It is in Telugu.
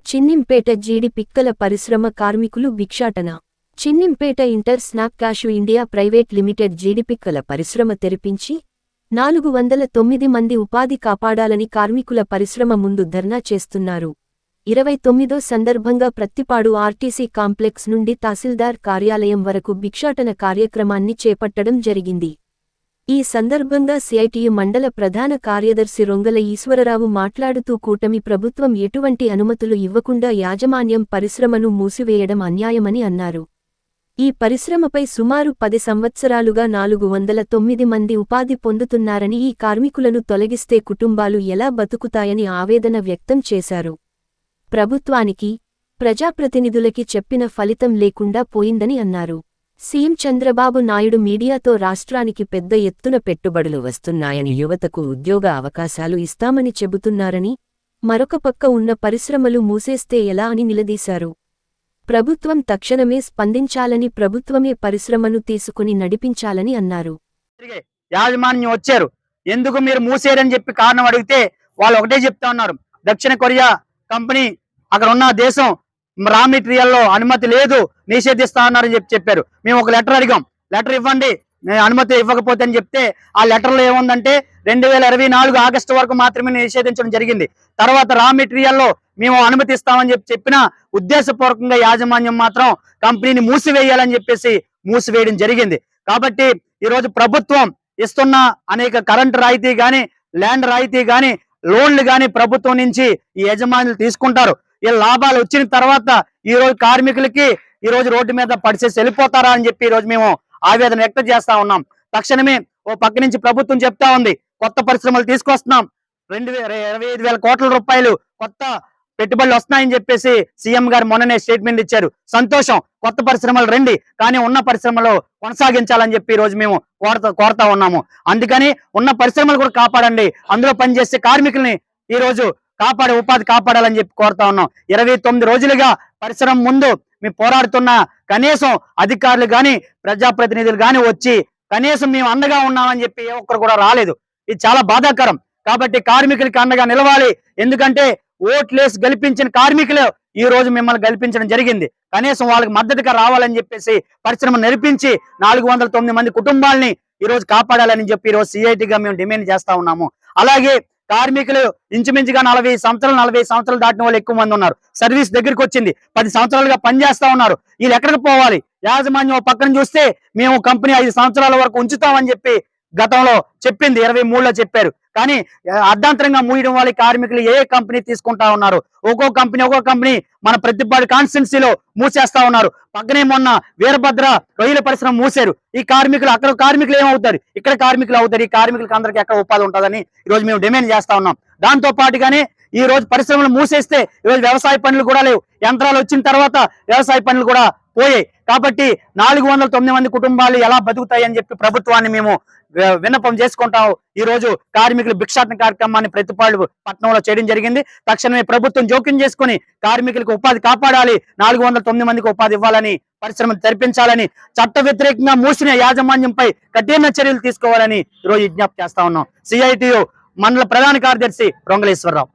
చిన్నింపేట జీడి పిక్కల పరిశ్రమ కార్మికులు భిక్షాటన. Chinnimpeta inter snap cashew India private limited జీడిపిక్కల పరిశ్రమ తెరిపించి 409 మంది ఉపాధి కాపాడాలని కార్మికుల పరిశ్రమ ముందు ధర్నా చేస్తున్నారు. 29వ సందర్భంగా ప్రత్తిపాడు ఆర్టీసీ కాంప్లెక్స్ నుండి తహసీల్దార్ కార్యాలయం వరకు భిక్షాటన కార్యక్రమాన్ని చేపట్టడం జరిగింది. ఈ సందర్భంగా సిఐటియు మండల ప్రధాన కార్యదర్శి రొంగల ఈశ్వరరావు మాట్లాడుతూ కూటమి ప్రభుత్వం ఎటువంటి అనుమతులు ఇవ్వకుండా యాజమాన్యం పరిశ్రమను మూసివేయడం అన్యాయమని అన్నారు. ఈ పరిశ్రమపై సుమారు 10 సంవత్సరాలుగా 409 మంది ఉపాధి పొందుతున్నారని, ఈ కార్మికులను తొలగిస్తే కుటుంబాలు ఎలా బతుకుతాయని ఆవేదన వ్యక్తం చేశారు. ప్రభుత్వానికి, ప్రజాప్రతినిధులకి చెప్పిన ఫలితం లేకుండా పోయిందని అన్నారు. సీఎం చంద్రబాబు నాయుడు మీడియాతో రాష్ట్రానికి పెద్ద ఎత్తున పెట్టుబడులు వస్తున్నాయని, యువతకు ఉద్యోగ అవకాశాలు ఇస్తామని చెబుతున్నారని, మరొక పక్క ఉన్న పరిశ్రమలు మూసేస్తే ఎలా అని నిలదీశారు. ప్రభుత్వం తక్షణమే స్పందించాలని, ప్రభుత్వమే పరిశ్రమను తీసుకుని నడిపించాలని అన్నారు. యాజమాన్యం వచ్చారు, ఎందుకు మీరు మూసేరని చెప్పి కారణం అడిగితే వాళ్ళు ఒకటే చెప్తా ఉన్నారు, దక్షిణ కొరియా కంపెనీ అక్కడ ఉన్న దేశం రా మెటీరియల్లో అనుమతి లేదు, నిషేధిస్తా ఉన్నారని చెప్పారు. మేము ఒక లెటర్ అడిగాం, లెటర్ ఇవ్వండి, అనుమతి ఇవ్వకపోతే అని చెప్తే ఆ లెటర్లో ఏముందంటే 2024 ఆగస్టు వరకు మాత్రమే నిషేధించడం జరిగింది. తర్వాత రా మెటీరియల్లో మేము అనుమతిస్తామని చెప్పిన ఉద్దేశపూర్వకంగా యాజమాన్యం మాత్రం కంపెనీని మూసివేయాలని చెప్పేసి మూసివేయడం జరిగింది. కాబట్టి ఈరోజు ప్రభుత్వం ఇస్తున్న అనేక కరెంటు రాయితీ గాని, ల్యాండ్ రాయితీ గాని, లోన్లు గాని ప్రభుత్వం నుంచి ఈ యజమానులు తీసుకుంటారు. ఈ లాభాలు వచ్చిన తర్వాత ఈ రోజు కార్మికులకి ఈ రోజు రోడ్డు మీద పడిసేసి వెళ్ళిపోతారా అని చెప్పి ఈ రోజు మేము ఆవేదన వ్యక్తం చేస్తా ఉన్నాం. తక్షణమే ఓ పక్క నుంచి ప్రభుత్వం చెప్తా ఉంది, కొత్త పరిశ్రమలు తీసుకొస్తున్నాం, 25,000 కోట్ల రూపాయలు కొత్త పెట్టుబడులు వస్తున్నాయని చెప్పేసి సీఎం గారు మొన్ననే స్టేట్మెంట్ ఇచ్చారు. సంతోషం, కొత్త పరిశ్రమలు రండి, కానీ ఉన్న పరిశ్రమలు కొనసాగించాలని చెప్పి ఈ రోజు మేము కోరుతా ఉన్నాము. అందుకని ఉన్న పరిశ్రమలు కూడా కాపాడండి, అందులో పనిచేసే కార్మికుల్ని ఈ రోజు ఉపాధి కాపాడాలని చెప్పి కోరుతా ఉన్నాం. 29 రోజులుగా పరిశ్రమ ముందు మేము పోరాడుతున్న కనీసం అధికారులు గాని, ప్రజాప్రతినిధులు గాని వచ్చి కనీసం మేము అండగా ఉన్నామని చెప్పి ఏ ఒక్కరు కూడా రాలేదు. ఇది చాలా బాధాకరం. కాబట్టి కార్మికులకి అండగా నిలవాలి. ఎందుకంటే ఓట్లేసి గెలిపించిన కార్మికులు ఈ రోజు మిమ్మల్ని గెలిపించడం జరిగింది. కనీసం వాళ్ళకి మద్దతుగా రావాలని చెప్పేసి పరిశ్రమ నడిపించి 409 మంది కుటుంబాలని ఈ రోజు కాపాడాలని చెప్పి ఈ రోజు సిఐటిగా మేము డిమాండ్ చేస్తా ఉన్నాము. అలాగే కార్మికులు ఇంచుమించుగా 40 సంవత్సరాలు దాటిన వాళ్ళు ఎక్కువ మంది ఉన్నారు. సర్వీస్ దగ్గరికి వచ్చింది, 10 సంవత్సరాలుగా పనిచేస్తా ఉన్నారు. వీళ్ళు ఎక్కడికి పోవాలి? యాజమాన్యం పక్కన చూస్తే మేము కంపెనీ 5 సంవత్సరాల వరకు ఉంచుతామని చెప్పి గతంలో చెప్పింది, 23లో చెప్పారు. కానీ అర్ధాంతరంగా మూయడం వాళ్ళ కార్మికులు ఏ కంపెనీ తీసుకుంటా ఉన్నారు. ఒక్కో కంపెనీ మన ప్రతిపాడు కాన్స్టిట్యున్సీలో మూసేస్తా ఉన్నారు. పక్కనే మొన్న వీరభద్ర రొయ్యల పరిశ్రమ మూసారు. ఈ కార్మికులు అక్కడ కార్మికులు ఏమవుతారు, ఇక్కడ కార్మికులు అవుతారు. ఈ కార్మికులకు అందరికీ ఎక్కడ ఉపాధి ఉంటుందని ఈ రోజు మేము డిమాండ్ చేస్తా ఉన్నాం. దాంతో పాటుగానే ఈ రోజు పరిశ్రమలు మూసేస్తే ఈరోజు వ్యవసాయ పనులు కూడా లేవు. యంత్రాలు వచ్చిన తర్వాత వ్యవసాయ పనులు కూడా పోయాయి. కాబట్టి 409 మంది కుటుంబాలు ఎలా బతుకుతాయి అని చెప్పి ప్రభుత్వాన్ని మేము విన్నపం చేసుకుంటాం. ఈ రోజు కార్మికులు భిక్షాటన కార్యక్రమాన్ని ప్రతిపాడు పట్టణంలో చేయడం జరిగింది. తక్షణమే ప్రభుత్వం జోక్యం చేసుకుని కార్మికులకు ఉపాధి కాపాడాలి, 409 మందికి ఉపాధి ఇవ్వాలని, పరిశ్రమ తెరిపించాలని, చట్ట వ్యతిరేకంగా మూసిన యాజమాన్యంపై కఠిన చర్యలు తీసుకోవాలని ఈరోజు విజ్ఞప్తి చేస్తా ఉన్నాం. సిఐటియు మండల ప్రధాన కార్యదర్శి రొంగల ఈశ్వరరావు.